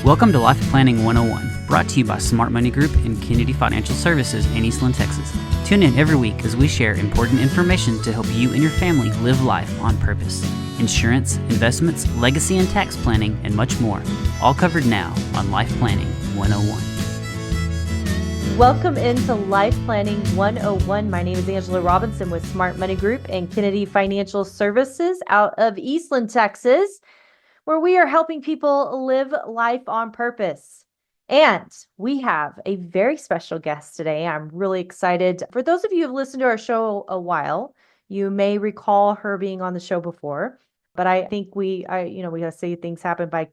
Welcome to Life Planning 101, brought to you by Smart Money Group and Kennedy Financial Services in Eastland, Texas. Tune in every week as we share important information to help you and your family live life on purpose. Insurance, investments, legacy and tax planning, and much more. All covered now on Life Planning 101. Welcome into Life Planning 101. My name is Angela Robinson with Smart Money Group and Kennedy Financial Services out of Eastland, Texas, where we are helping people live life on purpose. And we have a very special guest today. I'm really excited. For those of you who've listened to our show a while, you may recall her being on the show before. But I think we gotta say things happen by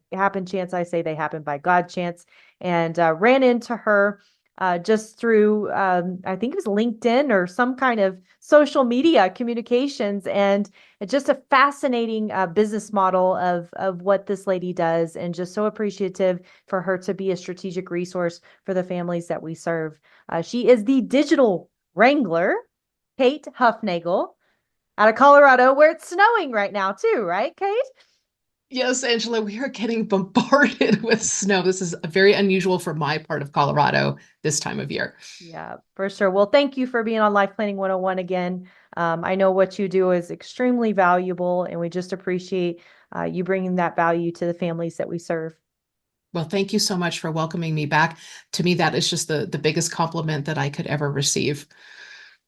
chance. I say they happen by God chance, and ran into her just through, I think it was LinkedIn or some kind of social media communications. And it's just a fascinating business model of what this lady does, and just so appreciative for her to be a strategic resource for the families that we serve. She is the Digital Wrangler, Kate Hufnagel, out of Colorado, where it's snowing right now too, right, Kate? Yes, Angela, we are getting bombarded with snow. This is very unusual for my part of Colorado this time of year. Yeah, for sure. Well, thank you for being on Life Planning 101 again. I know what you do is extremely valuable, and we just appreciate you bringing that value to the families that we serve. Well, thank you so much for welcoming me back. To me, that is just the biggest compliment that I could ever receive.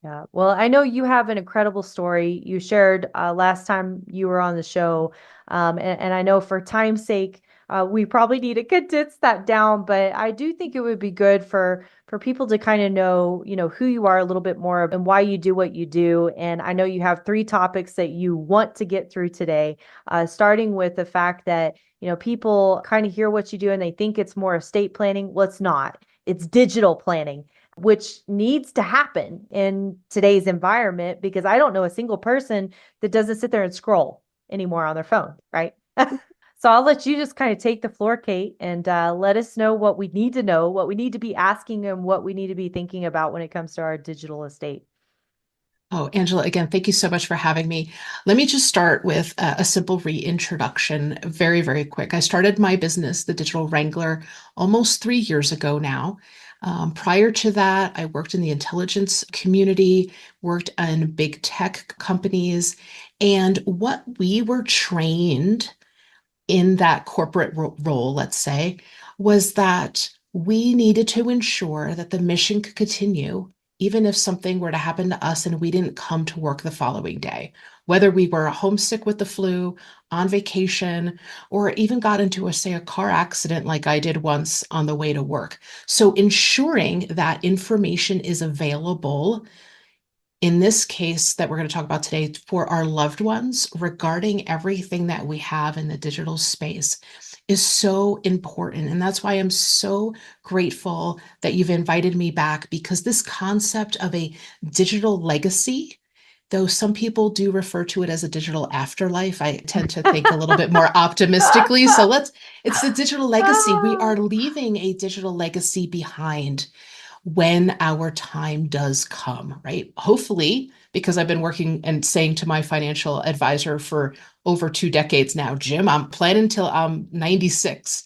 Yeah. Well, I know you have an incredible story you shared last time you were on the show. And I know for time's sake, we probably need to condense that down, but I do think it would be good for people to kind of know, who you are a little bit more and why you do what you do. And I know you have 3 topics that you want to get through today, starting with the fact that, people kind of hear what you do and they think it's more estate planning. Well, it's not. It's digital planning, which needs to happen in today's environment, because I don't know a single person that doesn't sit there and scroll anymore on their phone, right? So I'll let you just kind of take the floor, Kate, and let us know what we need to know, what we need to be asking, and what we need to be thinking about when it comes to our digital estate. Oh, Angela, again, thank you so much for having me. Let me just start with a simple reintroduction, very, very quick. I started my business, the Digital Wrangler, almost 3 years ago now. Prior to that, I worked in the intelligence community, worked in big tech companies, and what we were trained in that corporate role, let's say, was that we needed to ensure that the mission could continue even if something were to happen to us and we didn't come to work the following day, whether we were homesick with the flu, on vacation, or even got into a car accident like I did once on the way to work. So ensuring that information is available, in this case that we're going to talk about today, for our loved ones regarding everything that we have in the digital space, is so important. And that's why I'm so grateful that you've invited me back, because this concept of a digital legacy, though some people do refer to it as a digital afterlife, I tend to think a little bit more optimistically. So it's the digital legacy. We are leaving a digital legacy behind when our time does come, right? Hopefully, because I've been working and saying to my financial advisor for over 2 decades now, Jim, I'm planning till I'm 96.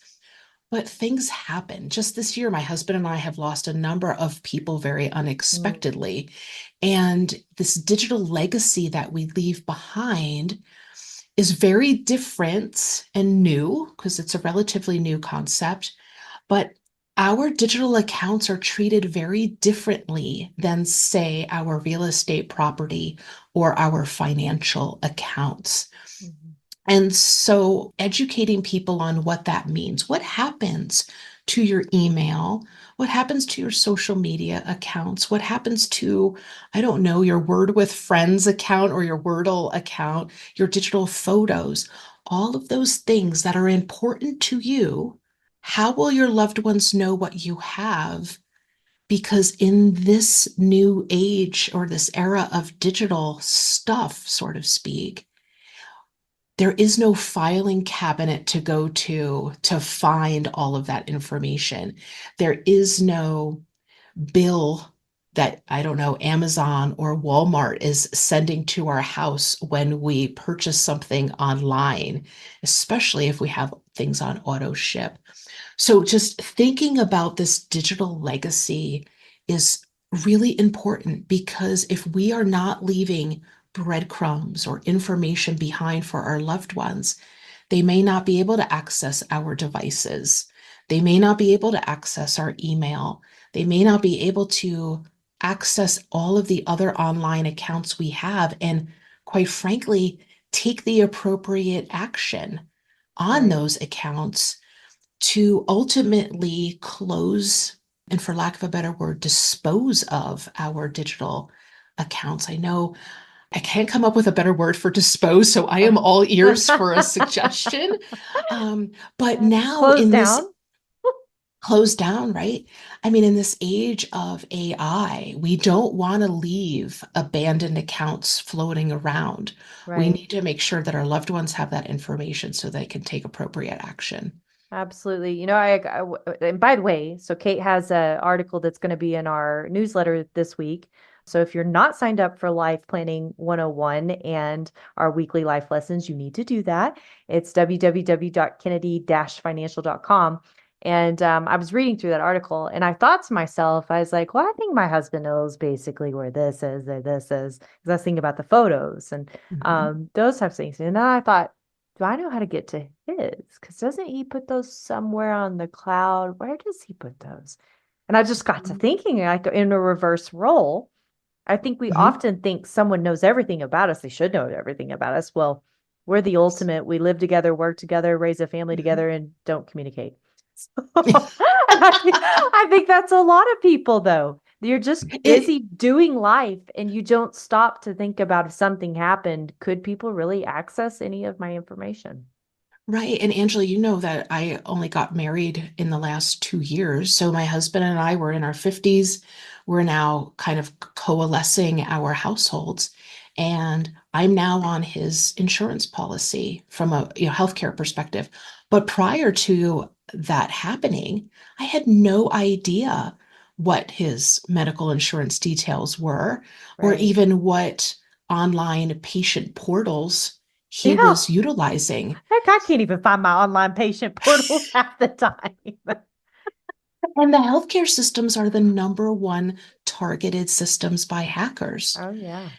But things happen. Just this year, my husband and I have lost a number of people very unexpectedly. And this digital legacy that we leave behind is very different and new, because it's a relatively new concept. But our digital accounts are treated very differently than, say, our real estate property or our financial accounts. Mhm. And so educating people on what that means, what happens to your email, what happens to your social media accounts, what happens to, I don't know, your Word with Friends account or your Wordle account, your digital photos, all of those things that are important to you. How will your loved ones know what you have? Because in this new age, or this era of digital stuff, so to speak, there is no filing cabinet to go to find all of that information. There is no bill that, I don't know, Amazon or Walmart is sending to our house when we purchase something online, especially if we have things on auto ship. So just thinking about this digital legacy is really important, because if we are not leaving breadcrumbs or information behind for our loved ones, they may not be able to access our devices. They may not be able to access our email. They may not be able to access all of the other online accounts we have. And quite frankly, take the appropriate action on Right. those accounts to ultimately close and, for lack of a better word, dispose of our digital accounts. I know I can't come up with a better word for dispose, so I am all ears for a suggestion. But now Close in this down. close down, right? I mean, in this age of AI, we don't want to leave abandoned accounts floating around. We Right. need to make sure that our loved ones have that information so they can take appropriate action. Absolutely. And by the way, so Kate has an article that's going to be in our newsletter this week. So if you're not signed up for Life Planning 101 and our weekly life lessons, you need to do that. It's www.kennedy-financial.com. And I was reading through that article and I thought to myself, I was like, well, I think my husband knows basically where this is, or this is, because I was thinking about the photos and Mhm. those types of things. And then I thought, do I know how to get to his? Because doesn't he put those somewhere on the cloud? Where does he put those? And I just got to thinking, like in a reverse role, I think we Mhm. often think someone knows everything about us. They should know everything about us. Well, we're the ultimate. We live together, work together, raise a family Mhm. together, and don't communicate. And I think that's a lot of people, though. You're just It busy doing life and you don't stop to think about if something happened. Could people really access any of my information? Right. And Angela, you know that I only got married in the last 2 years. So my husband and I were in our 50s. We're now kind of coalescing our households. And I'm now on his insurance policy from a healthcare perspective. But prior to that happening, I had no idea what his medical insurance details were, or Right. even what online patient portals he Yeah. was utilizing. Heck, I can't even find my online patient portals half the time. And the healthcare systems are the number one targeted systems by hackers, Oh, yeah.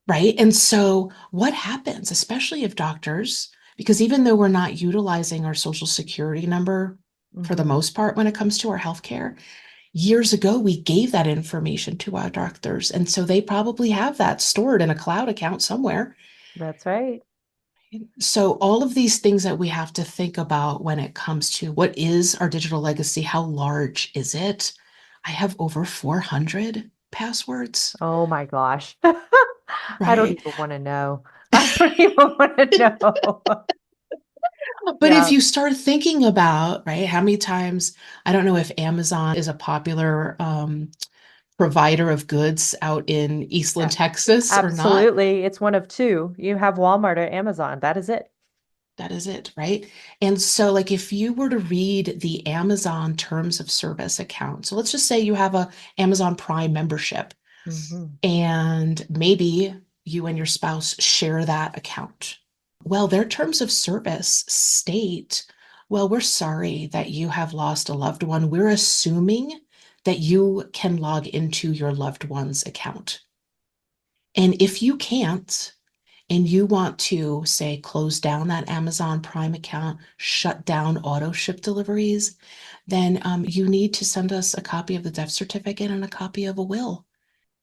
right? And so what happens, especially if doctors, because even though we're not utilizing our social security number for the Hmm. most part when it comes to our healthcare, years ago we gave that information to our doctors. And so they probably have that stored in a cloud account somewhere. That's right. So all of these things that we have to think about when it comes to what is our digital legacy, how large is it? I have over 400 passwords, Oh my gosh. I don't right? even want to know. I don't even want to know. But if Yeah. you start thinking about, right, how many times, I don't know if Amazon is a popular provider of goods out in Eastland, a- Texas or not. Absolutely. It's one of two. You have Walmart or Amazon. That is it. That is it, right? And so, like, if you were to read the Amazon terms of service account, so let's just say you have a Amazon Prime membership, Hmm. and maybe you and your spouse share that account. Well, their terms of service state, well, we're sorry that you have lost a loved one. We're assuming that you can log into your loved one's account. And if you can't, and you want to, say, close down that Amazon Prime account, shut down auto ship deliveries, then you need to send us a copy of the death certificate and a copy of a will.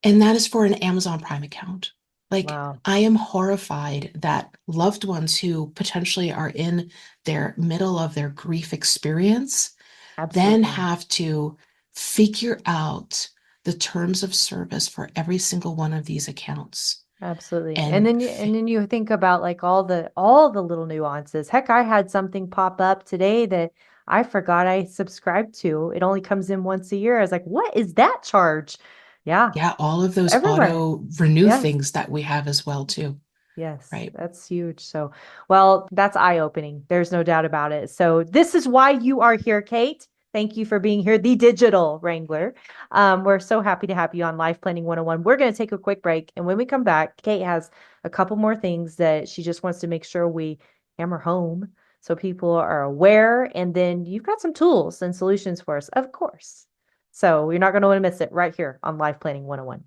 And that is for an Amazon Prime account. Like, Wow. I am horrified that loved ones who potentially are in their middle of their grief experience then Absolutely. have to figure out the terms of service for every single one of these accounts. Absolutely. And And then you think about like all the little nuances. Heck, I had something pop up today that I forgot I subscribed to. It only comes in once a year. I was like, what is that charge? Yeah, yeah, all of those everywhere. auto renew Yes. things that we have as well too, Yes, right? that's huge. So, well, that's eye-opening. There's no doubt about it. So, this is why you are here, Kate. Thank you for being here, the Digital Wrangler. We're so happy to have you on Life Planning 101. We're going to take a quick break. And when we come back, Kate has a couple more things that she just wants to make sure we hammer home so people are aware. And then you've got some tools and solutions for us, of course. So you're not going to want to miss it right here on Life Planning 101.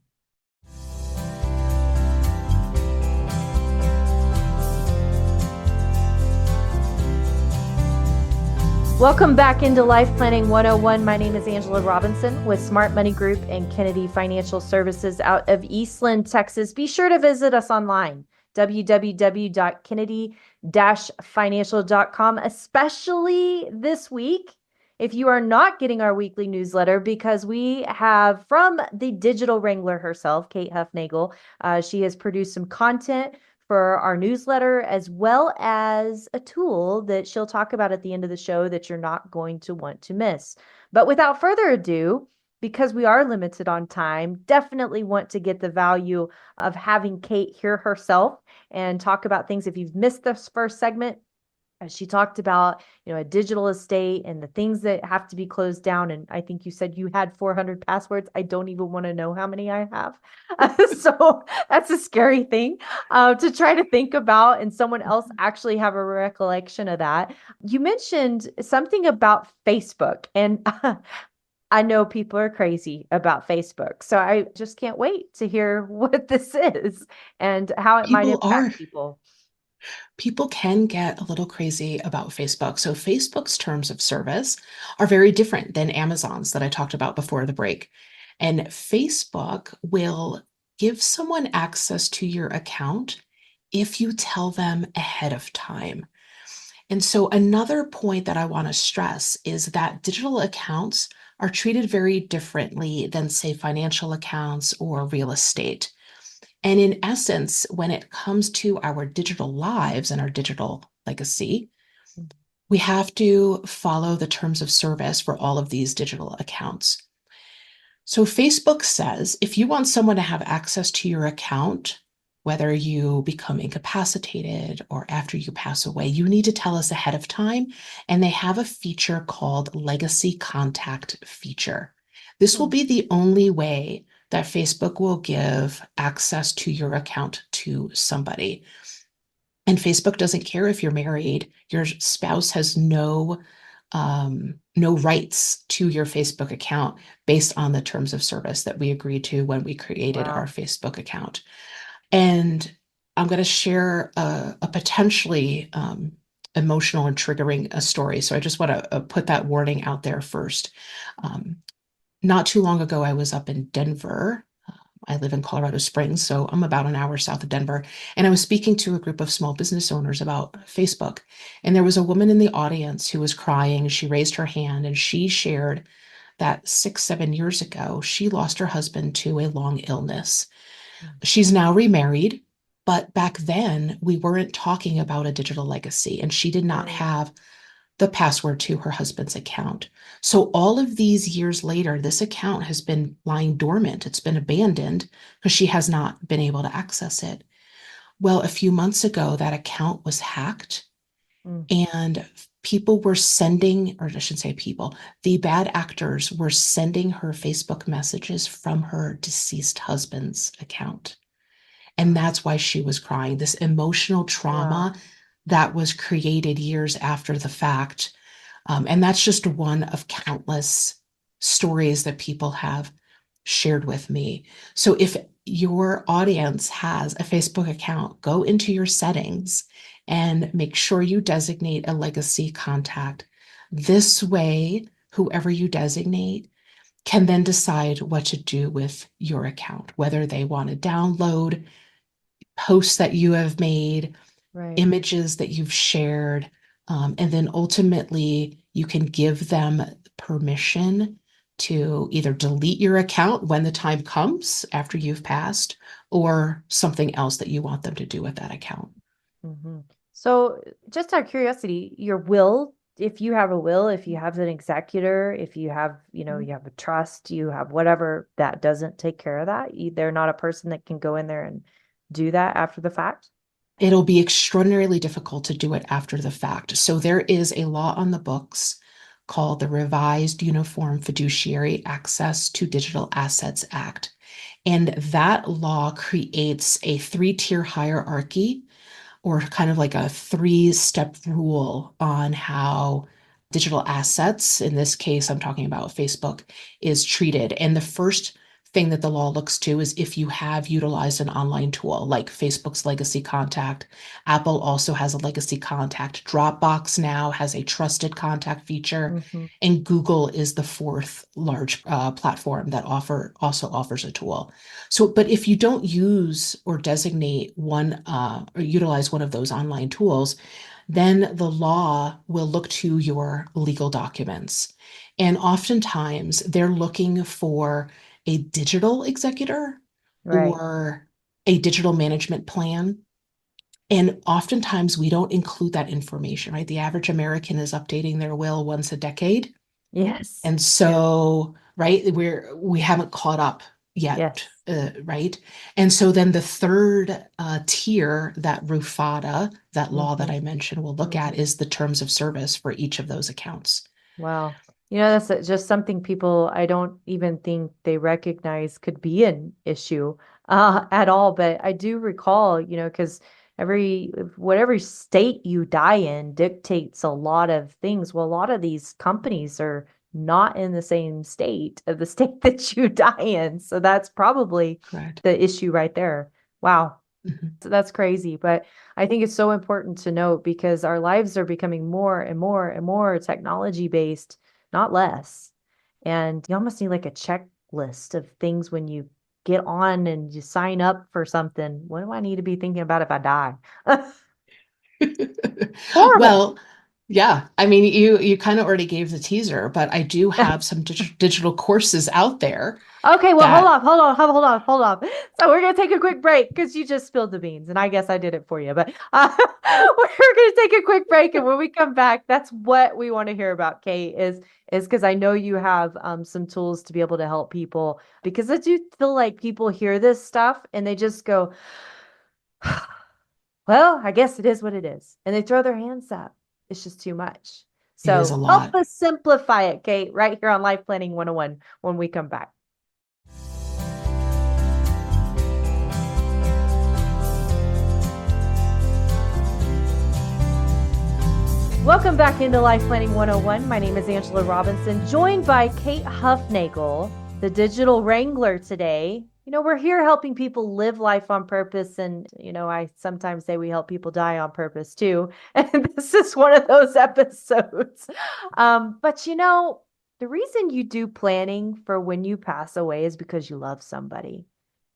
Welcome back into Life Planning 101. My name is Angela Robinson with Smart Money Group and Kennedy Financial Services out of Eastland, Texas. Be sure to visit us online, www.kennedy-financial.com, especially this week if you are not getting our weekly newsletter, because we have from the Digital Wrangler herself, Kate Hufnagel. She has produced some content for our newsletter, as well as a tool that she'll talk about at the end of the show that you're not going to want to miss. But without further ado, because we are limited on time, definitely want to get the value of having Kate hear herself and talk about things. If you've missed this first segment, she talked about, a digital estate and the things that have to be closed down. And I think you said you had 400 passwords. I don't even want to know how many I have. So that's a scary thing to try to think about, and someone else actually have a recollection of that. You mentioned something about Facebook, and I know people are crazy about Facebook. So I just can't wait to hear what this is and how it might People are. impact people. People can get a little crazy about Facebook. So Facebook's terms of service are very different than Amazon's that I talked about before the break. And Facebook will give someone access to your account if you tell them ahead of time. And so another point that I want to stress is that digital accounts are treated very differently than, say, financial accounts or real estate. And in essence, when it comes to our digital lives and our digital legacy, we have to follow the terms of service for all of these digital accounts. So Facebook says if you want someone to have access to your account, whether you become incapacitated or after you pass away, you need to tell us ahead of time. And they have a feature called Legacy Contact Feature. This will be the only way that Facebook will give access to your account to somebody. And Facebook doesn't care if you're married. Your spouse has no rights to your Facebook account based on the terms of service that we agreed to when we created our Facebook account. And I'm going to share a potentially emotional and triggering a story. So I just want to put that warning out there first. Not too long ago, I was up in Denver. I live in Colorado Springs, so I'm about an hour south of Denver. And I was speaking to a group of small business owners about Facebook. And there was a woman in the audience who was crying. She raised her hand and she shared that 6-7 years ago, she lost her husband to a long illness. She's now remarried, but back then we weren't talking about a digital legacy, and she did not have the password to her husband's account. So all of these years later, this account has been lying dormant. It's been abandoned because she has not been able to access it. Well, a few months ago, that account was hacked and people were sending, or I shouldn't say people, the bad actors were sending her Facebook messages from her deceased husband's account. And that's why she was crying, this emotional trauma that was created years after the fact. And that's just one of countless stories that people have shared with me. So if your audience has a Facebook account, go into your settings and make sure you designate a legacy contact. This way, whoever you designate can then decide what to do with your account, whether they want to download posts that you have made, images that you've shared, and then ultimately you can give them permission to either delete your account when the time comes after you've passed, or something else that you want them to do with that account. So just out of curiosity, your will, if you have a will, if you have an executor, if you have, you have a trust, you have whatever, that doesn't take care of that. They're not a person that can go in there and do that after the fact. It'll be extraordinarily difficult to do it after the fact. So there is a law on the books called the Revised Uniform Fiduciary Access to Digital Assets Act. And that law creates a three-tier hierarchy, or kind of like a three-step rule on how digital assets, in this case, I'm talking about Facebook, is treated. And the first thing that the law looks to is if you have utilized an online tool like Facebook's legacy contact. Apple also has a legacy contact. Dropbox now has a trusted contact feature. Mhm. And Google is the fourth large platform that also offers a tool. So, but if you don't use or designate one or utilize one of those online tools, then the law will look to your legal documents. And oftentimes they're looking for a digital executor Right. or a digital management plan. And oftentimes we don't include that information, right? The average American is updating their will once a decade. Yes. And Yeah. so, right, we haven't caught up yet, Yes. right? And so then the third tier that RUFADA, that law that Mhm. I mentioned, will look at Mhm. is the terms of service for each of those accounts. Wow. That's just something people I don't even think they recognize could be an issue at all. But I do recall, because whatever state you die in dictates a lot of things. Well, a lot of these companies are not in the same state of the state that you die in. So that's probably Correct. the issue right there. Wow. Mhm. So that's crazy. But I think it's so important to note because our lives are becoming more and more and more technology based, not less. And you almost need like a checklist of things when you get on and you sign up for something. What do I need to be thinking about if I die? Horrible. Well, yeah, I mean, you kind of already gave the teaser, but I do have some digital courses out there Okay, well, hold that on, hold on, hold on, hold on. So we're gonna take a quick break because you just spilled the beans, and I guess I did it for you. But we're gonna take a quick break, and when we come back, that's what we want to hear about, Kate. Is because I know you have some tools to be able to help people because I do feel like people hear this stuff and they just go, "Well, I guess it is what it is," and they throw their hands up. It's just too much. it is a So help lot. us simplify it, Kate, right here on Life Planning 101 when we come back. Welcome back into Life Planning 101. My name is Angela Robinson, joined by Kate Hufnagel, the Digital Wrangler today. We're here helping people live life on purpose. And, I sometimes say we help people die on purpose too. And this is one of those episodes. But, the reason you do planning for when you pass away is because you love somebody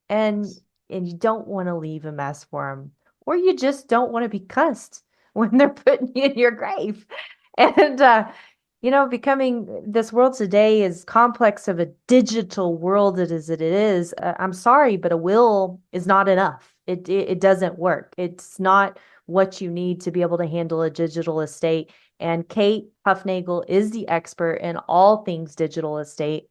and you don't want to leave a mess for them, or you just don't want to be cussed when they're putting you in your grave. And becoming this world today is complex of a digital world as it is. I'm sorry, but a will is not enough. It doesn't work. It's not what you need to be able to handle a digital estate. And Kate Hufnagel is the expert in all things digital estate.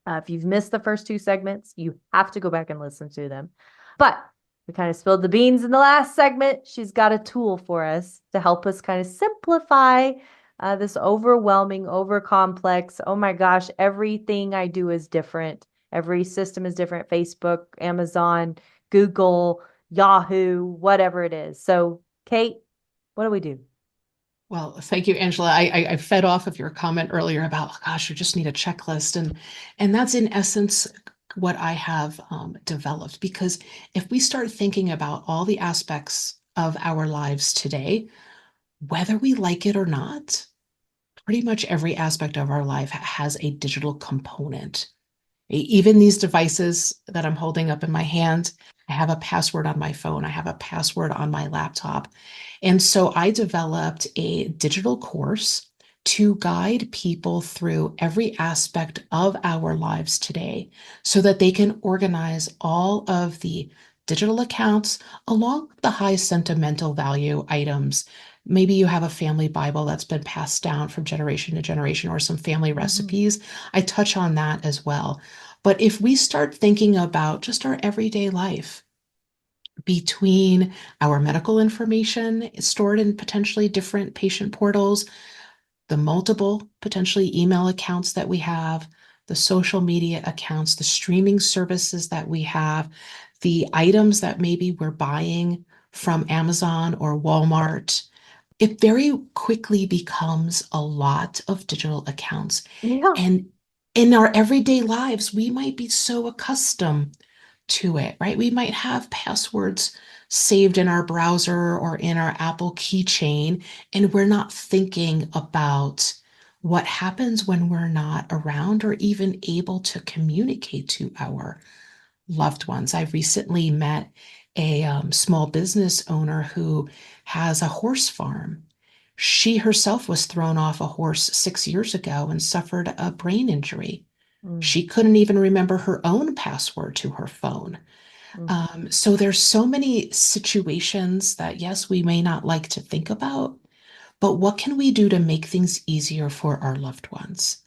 If you've missed the first two segments, you have to go back and listen to them. But we kind of spilled the beans in the last segment. She's got a tool for us to help us kind of simplify this overwhelming, over complex. Oh my gosh, everything I do is different. Every system is different. Facebook, Amazon, Google, Yahoo, whatever it is. So, Kate, what do we do? Well, thank you, Angela. I fed off of your comment earlier about, oh, gosh, you just need a checklist, and that's in essence what I have developed. Because if we start thinking about all the aspects of our lives today, whether we like it or not, pretty much every aspect of our life has a digital component. Even these devices that I'm holding up in my hand, I have a password on my phone, I have a password on my laptop. And so I developed a digital course to guide people through every aspect of our lives today so that they can organize all of the digital accounts along with the high sentimental value items. Maybe you have a family Bible that's been passed down from generation to generation, or some family Mhm. recipes. I touch on that as well. But if we start thinking about just our everyday life, between our medical information stored in potentially different patient portals, the multiple potentially email accounts that we have, the social media accounts, the streaming services that we have, the items that maybe we're buying from Amazon or Walmart. It very quickly becomes a lot of digital accounts. Yeah. And in our everyday lives, we might be so accustomed to it, right? We might have passwords saved in our browser or in our Apple keychain, and we're not thinking about what happens when we're not around or even able to communicate to our loved ones. I recently met a small business owner who has a horse farm. She herself was thrown off a horse 6 years ago and suffered a brain injury. Mm, She couldn't even remember her own password to her phone. mm, So there's so many situations that, yes, we may not like to think about, but what can we do to make things easier for our loved ones?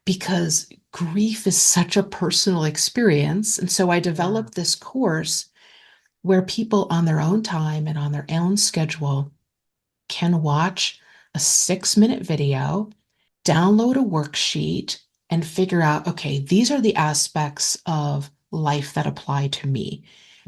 Because grief is such a personal experience. And so I yeah. developed this course where people on their own time and on their own schedule can watch a 6-minute video, download a worksheet, and figure out, okay, these are the aspects of life that apply to me.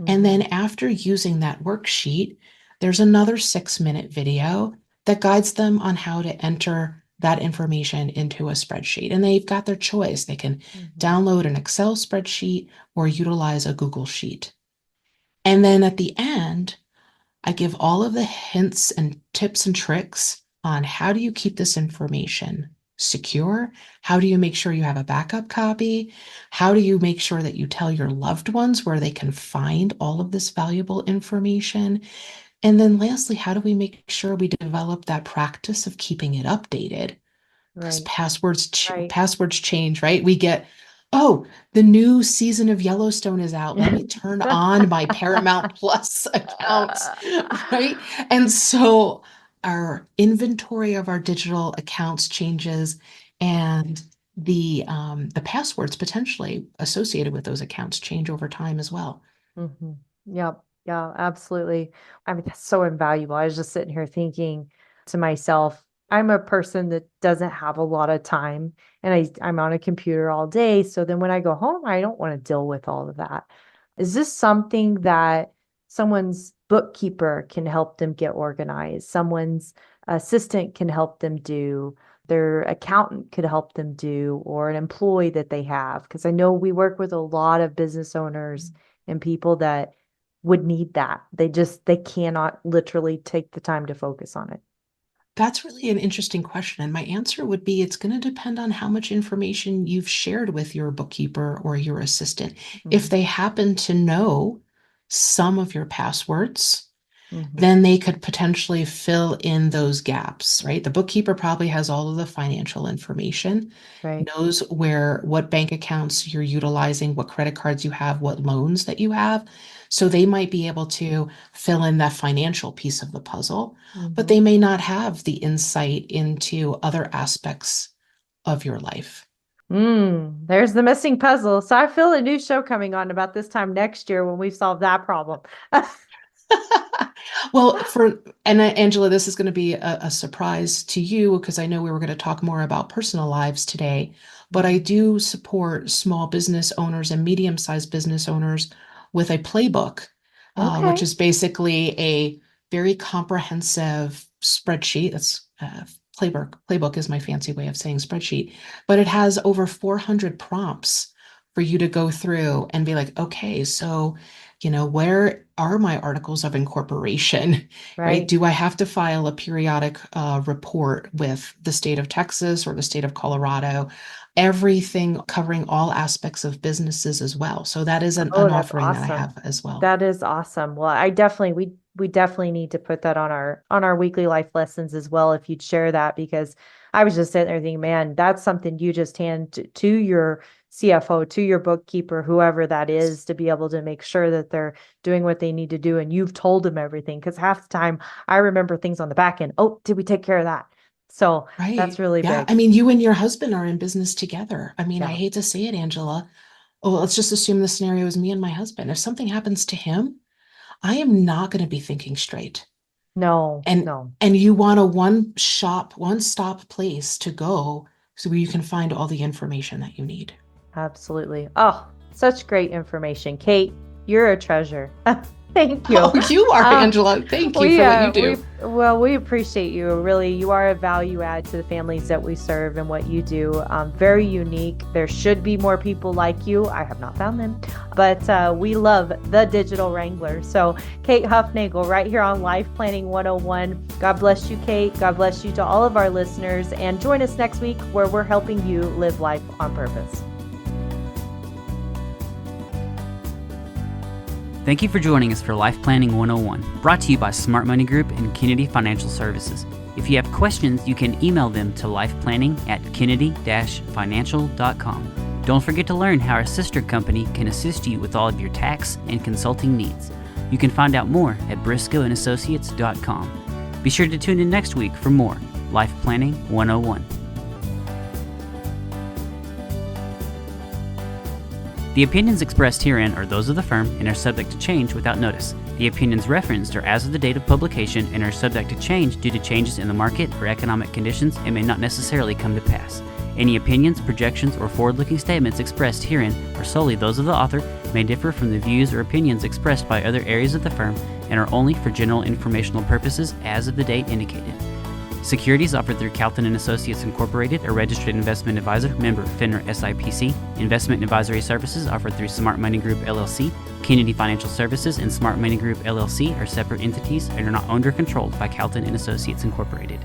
And then Mhm, after using that worksheet, there's another 6-minute video that guides them on how to enter that information into a spreadsheet. And they've got their choice. They can mhm. download an Excel spreadsheet or utilize a Google Sheet. And then at the end, I give all of the hints and tips and tricks on how do you keep this information secure? How do you make sure you have a backup copy? How do you make sure that you tell your loved ones where they can find all of this valuable information? And then lastly, how do we make sure we develop that practice of keeping it updated? Because Right, right. passwords change, right? We get, oh, the new season of Yellowstone is out. Let me turn on my Paramount Plus account, right? And so our inventory of our digital accounts changes, and the passwords potentially associated with those accounts change over time as well. Mhm. Yep. Yeah, absolutely. I mean, that's so invaluable. I was just sitting here thinking to myself, I'm a person that doesn't have a lot of time and I'm on a computer all day. So then when I go home, I don't want to deal with all of that. Is this something that someone's bookkeeper can help them get organized? Someone's assistant can help them do, their accountant could help them do, or an employee that they have? Because I know we work with a lot of business owners and people that would need that. They cannot literally take the time to focus on it. That's really an interesting question. And my answer would be it's going to depend on how much information you've shared with your bookkeeper or your assistant. If Mhm, they happen to know some of your passwords, mhm. then they could potentially fill in those gaps, right? The bookkeeper probably has all of the financial information, Right. knows what bank accounts you're utilizing, what credit cards you have, what loans that you have. So they might be able to fill in that financial piece of the puzzle, but Mhm. they may not have the insight into other aspects of your life. There's the missing puzzle. So I feel a new show coming on about this time next year when we've solved that problem. Well, Angela, this is going to be a surprise to you because I know we were going to talk more about personal lives today, but I Mhm. do support small business owners and medium-sized business owners with a playbook, which Okay. is basically a very comprehensive spreadsheet. That's playbook. Playbook is my fancy way of saying spreadsheet, but it has over 400 prompts for you to go through and be like, okay, so where are my articles of incorporation, right? Right. Do I have to file a periodic report with the state of Texas or the state of Colorado? Everything covering all aspects of businesses as well. So that is Oh, an that's offering that I awesome. have as well. That is awesome. Well, we definitely need to put that on our weekly life lessons as well if you'd share that, because I was just sitting there thinking, man, that's something you just hand to your CFO, to your bookkeeper, whoever that Yes. is, to be able to make sure that they're doing what they need to do and you've told them everything, because half the time I remember things on the back end. Oh, did we take care of that? So that's Right. really Yeah. big. I mean, you and your husband are in business together. I mean, I Yeah. hate to say it, Angela. Oh, let's just assume the scenario is me and my husband. If something happens to him, I am not going to be thinking straight. No, And no. and you want a one-stop place to go so where you can find all the information that you need. Absolutely. Oh, such great information. Kate, you're a treasure. Thank you. Oh, you are, Uh, Angela. Thank you for what you do. we appreciate you. Really, you are a value add to the families that we serve and what you do. Very unique. There should be more people like you. I have not found them, but we love the Digital Wrangler. So, Kate Hufnagel, right here on Life Planning 101. God bless you, Kate. God bless you to all of our listeners. And join us next week where we're helping you live life on purpose. Thank you for joining us for Life Planning 101, brought to you by Smart Money Group and Kennedy Financial Services. If you have questions, you can email them to lifeplanning@kennedy-financial.com. Don't forget to learn how our sister company can assist you with all of your tax and consulting needs. You can find out more at briscoeandassociates.com. Be sure to tune in next week for more Life Planning 101. The opinions expressed herein are those of the firm and are subject to change without notice. The opinions referenced are as of the date of publication and are subject to change due to changes in the market or economic conditions and may not necessarily come to pass. Any opinions, projections, or forward-looking statements expressed herein are solely those of the author, may differ from the views or opinions expressed by other areas of the firm, and are only for general informational purposes as of the date indicated. Securities offered through Calton & Associates Incorporated, a registered investment advisor, member FINRA SIPC. Investment advisory services offered through Smart Money Group LLC. Kennedy Financial Services and Smart Money Group LLC are separate entities and are not owned or controlled by Calton & Associates Incorporated.